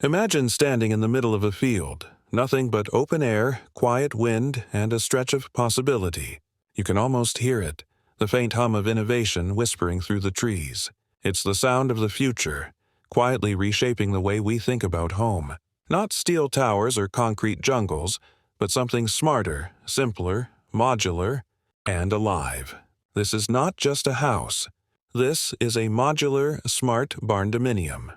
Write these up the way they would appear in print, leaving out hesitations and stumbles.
Imagine standing in the middle of a field, nothing but open air, quiet wind, and a stretch of possibility. You can almost hear it, the faint hum of innovation whispering through the trees. It's the sound of the future, quietly reshaping the way we think about home. Not steel towers or concrete jungles, but something smarter, simpler, modular, and alive. This is not just a house. This is a modular, smart barndominium.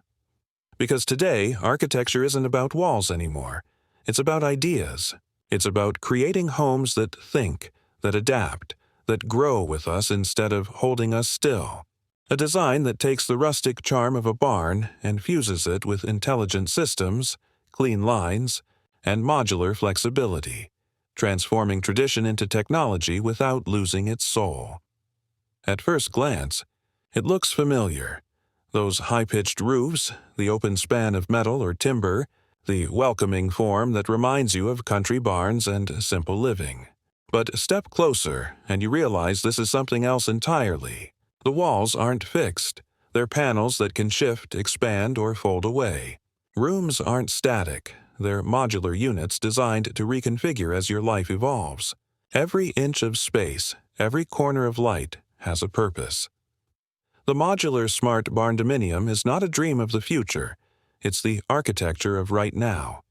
Because today, architecture isn't about walls anymore. It's about ideas. It's about creating homes that think, that adapt, that grow with us instead of holding us still. A design that takes the rustic charm of a barn and fuses it with intelligent systems, clean lines, and modular flexibility, transforming tradition into technology without losing its soul. At first glance, it looks familiar. Those high-pitched roofs, the open span of metal or timber, the welcoming form that reminds you of country barns and simple living. But step closer, and you realize this is something else entirely. The walls aren't fixed. They're panels that can shift, expand, or fold away. Rooms aren't static. They're modular units designed to reconfigure as your life evolves. Every inch of space, every corner of light, has a purpose. The modular smart barndominium is not a dream of the future. It's the architecture of right now.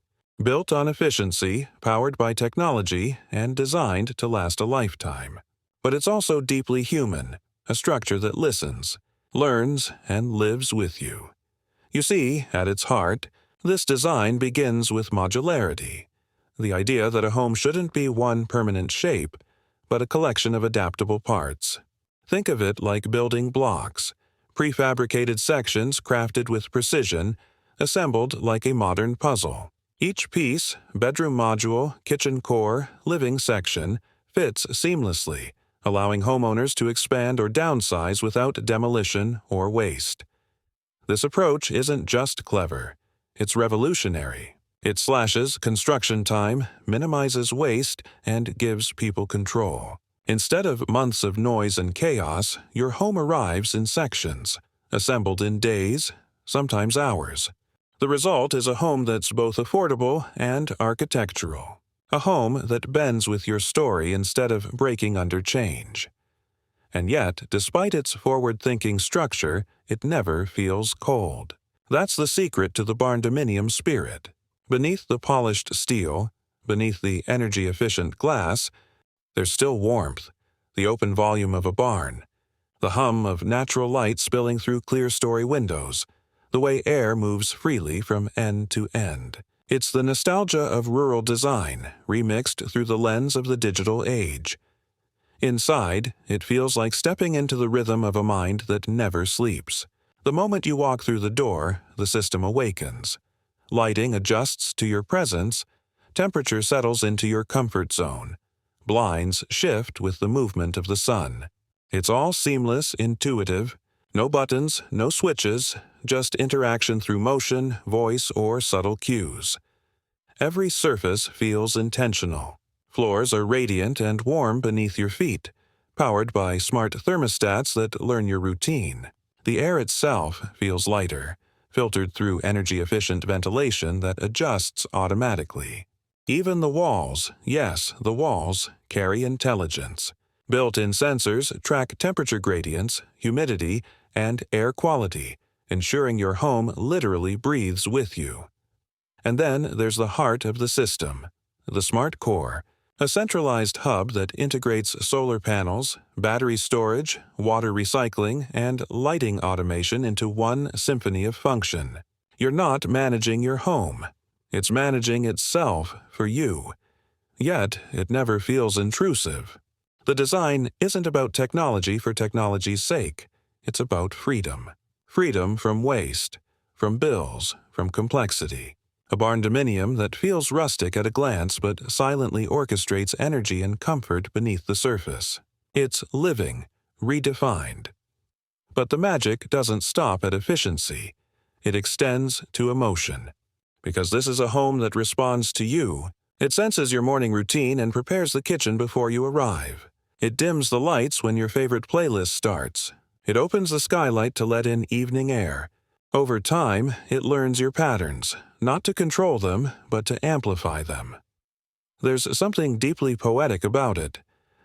Built on efficiency, powered by technology, and designed to last a lifetime. But it's also deeply human, a structure that listens, learns, and lives with you. You see, at its heart, this design begins with modularity, the idea that a home shouldn't be one permanent shape, but a collection of adaptable parts. Think of it like building blocks, prefabricated sections crafted with precision, assembled like a modern puzzle. Each piece, bedroom module, kitchen core, living section, fits seamlessly, allowing homeowners to expand or downsize without demolition or waste. This approach isn't just clever, it's revolutionary. It slashes construction time, minimizes waste, and gives people control. Instead of months of noise and chaos, your home arrives in sections, assembled in days, sometimes hours. The result is a home that's both affordable and architectural. A home that bends with your story instead of breaking under change. And yet, despite its forward-thinking structure, it never feels cold. That's the secret to the barndominium spirit. Beneath the polished steel, beneath the energy-efficient glass, there's still warmth, the open volume of a barn, the hum of natural light spilling through clear-story windows, the way air moves freely from end to end. It's the nostalgia of rural design, remixed through the lens of the digital age. Inside, it feels like stepping into the rhythm of a mind that never sleeps. The moment you walk through the door, the system awakens. Lighting adjusts to your presence, temperature settles into your comfort zone. Blinds shift with the movement of the sun. It's all seamless, intuitive. No buttons, no switches, just interaction through motion, voice, or subtle cues. Every surface feels intentional. Floors are radiant and warm beneath your feet, powered by smart thermostats that learn your routine. The air itself feels lighter, filtered through energy-efficient ventilation that adjusts automatically. Even the walls, yes, the walls, carry intelligence. Built-in sensors track temperature gradients, humidity, and air quality, ensuring your home literally breathes with you. And then there's the heart of the system, the smart core, a centralized hub that integrates solar panels, battery storage, water recycling, and lighting automation into one symphony of function. You're not managing your home. It's managing itself for you. Yet, it never feels intrusive. The design isn't about technology for technology's sake. It's about freedom. Freedom from waste, from bills, from complexity. A barndominium that feels rustic at a glance but silently orchestrates energy and comfort beneath the surface. It's living, redefined. But the magic doesn't stop at efficiency. It extends to emotion. Because this is a home that responds to you. It senses your morning routine and prepares the kitchen before you arrive. It dims the lights when your favorite playlist starts. It opens the skylight to let in evening air. Over time, it learns your patterns, not to control them, but to amplify them. There's something deeply poetic about it,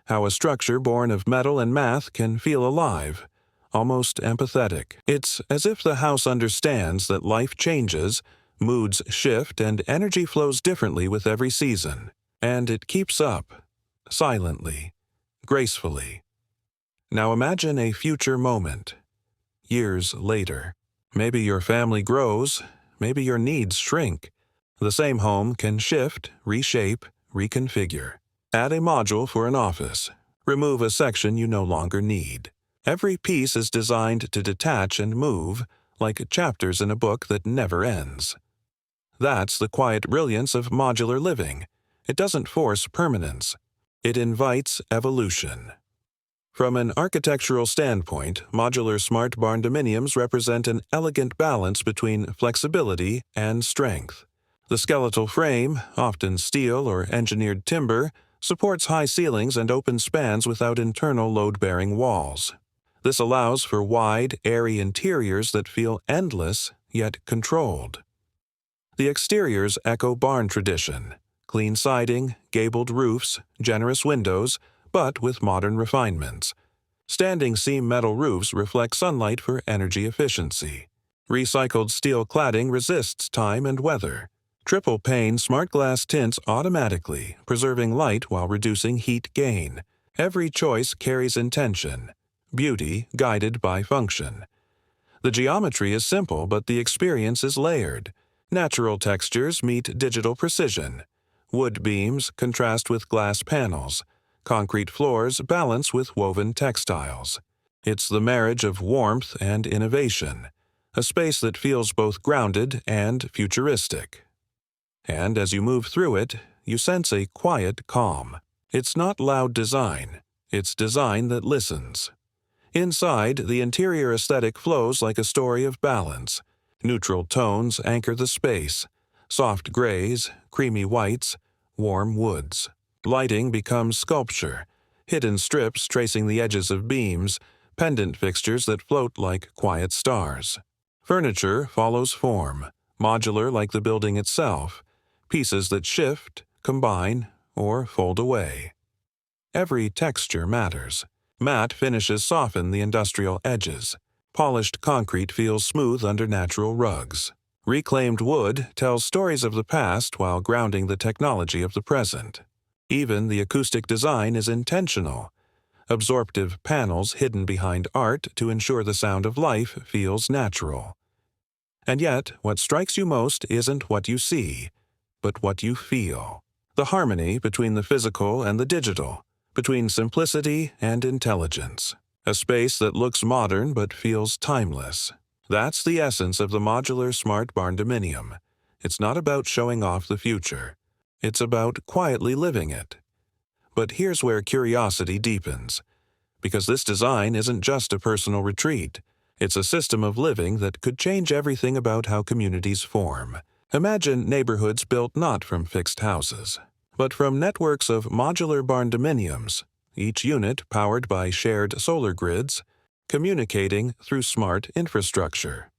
how a structure born of metal and math can feel alive, almost empathetic. It's as if the house understands that life changes, moods shift, and energy flows differently with every season. And it keeps up, silently, gracefully. Now imagine a future moment, years later. Maybe your family grows, maybe your needs shrink. The same home can shift, reshape, reconfigure. Add a module for an office. Remove a section you no longer need. Every piece is designed to detach and move, like chapters in a book that never ends. That's the quiet brilliance of modular living. It doesn't force permanence. It invites evolution. From an architectural standpoint, modular smart barndominiums represent an elegant balance between flexibility and strength. The skeletal frame, often steel or engineered timber, supports high ceilings and open spans without internal load-bearing walls. This allows for wide, airy interiors that feel endless, yet controlled. The exteriors echo barn tradition: clean siding, gabled roofs, generous windows, but with modern refinements. Standing seam metal roofs reflect sunlight for energy efficiency. Recycled steel cladding resists time and weather. Triple pane smart glass tints automatically, preserving light while reducing heat gain. Every choice carries intention, beauty guided by function. The geometry is simple, but the experience is layered. Natural textures meet digital precision. Wood beams contrast with glass panels. Concrete floors balance with woven textiles. It's the marriage of warmth and innovation, a space that feels both grounded and futuristic. And as you move through it, you sense a quiet calm. It's not loud design, it's design that listens. Inside, the interior aesthetic flows like a story of balance. Neutral tones anchor the space: soft grays, creamy whites, warm woods. Lighting becomes sculpture, hidden strips tracing the edges of beams, pendant fixtures that float like quiet stars. Furniture follows form, modular like the building itself, pieces that shift, combine, or fold away. Every texture matters. Matte finishes soften the industrial edges. Polished concrete feels smooth under natural rugs. Reclaimed wood tells stories of the past while grounding the technology of the present. Even the acoustic design is intentional. Absorptive panels hidden behind art to ensure the sound of life feels natural. And yet, what strikes you most isn't what you see, but what you feel. The harmony between the physical and the digital, between simplicity and intelligence. A space that looks modern but feels timeless. That's the essence of the modular smart barndominium. It's not about showing off the future. It's about quietly living it. But here's where curiosity deepens. Because this design isn't just a personal retreat. It's a system of living that could change everything about how communities form. Imagine neighborhoods built not from fixed houses, but from networks of modular barndominiums, each unit powered by shared solar grids, communicating through smart infrastructure.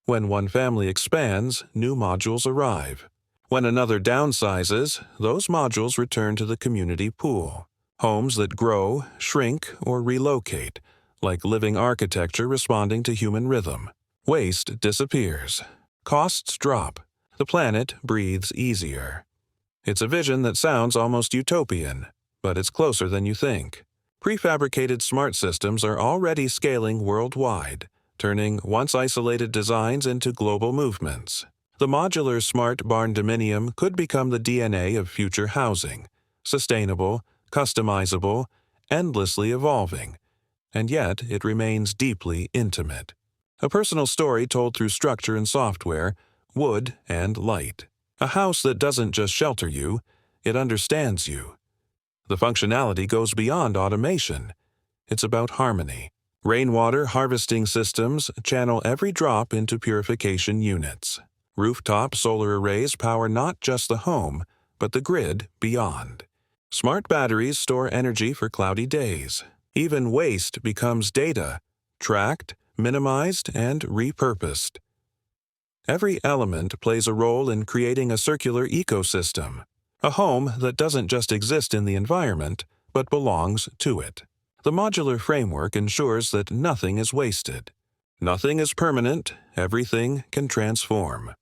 When one family expands, new modules arrive. When another downsizes, those modules return to the community pool. Homes that grow, shrink, or relocate, like living architecture responding to human rhythm. Waste disappears. Costs drop. The planet breathes easier. It's a vision that sounds almost utopian, but it's closer than you think. Prefabricated smart systems are already scaling worldwide, turning once isolated designs into global movements. The modular smart barndominium could become the DNA of future housing: sustainable, customizable, endlessly evolving. And yet it remains deeply intimate. A personal story told through structure and software, wood and light. A house that doesn't just shelter you, it understands you. The functionality goes beyond automation. It's about harmony. Rainwater harvesting systems channel every drop into purification units. Rooftop solar arrays power not just the home, but the grid beyond. Smart batteries store energy for cloudy days. Even waste becomes data, tracked, minimized, and repurposed. Every element plays a role in creating a circular ecosystem, a home that doesn't just exist in the environment, but belongs to it. The modular framework ensures that nothing is wasted. Nothing is permanent, everything can transform.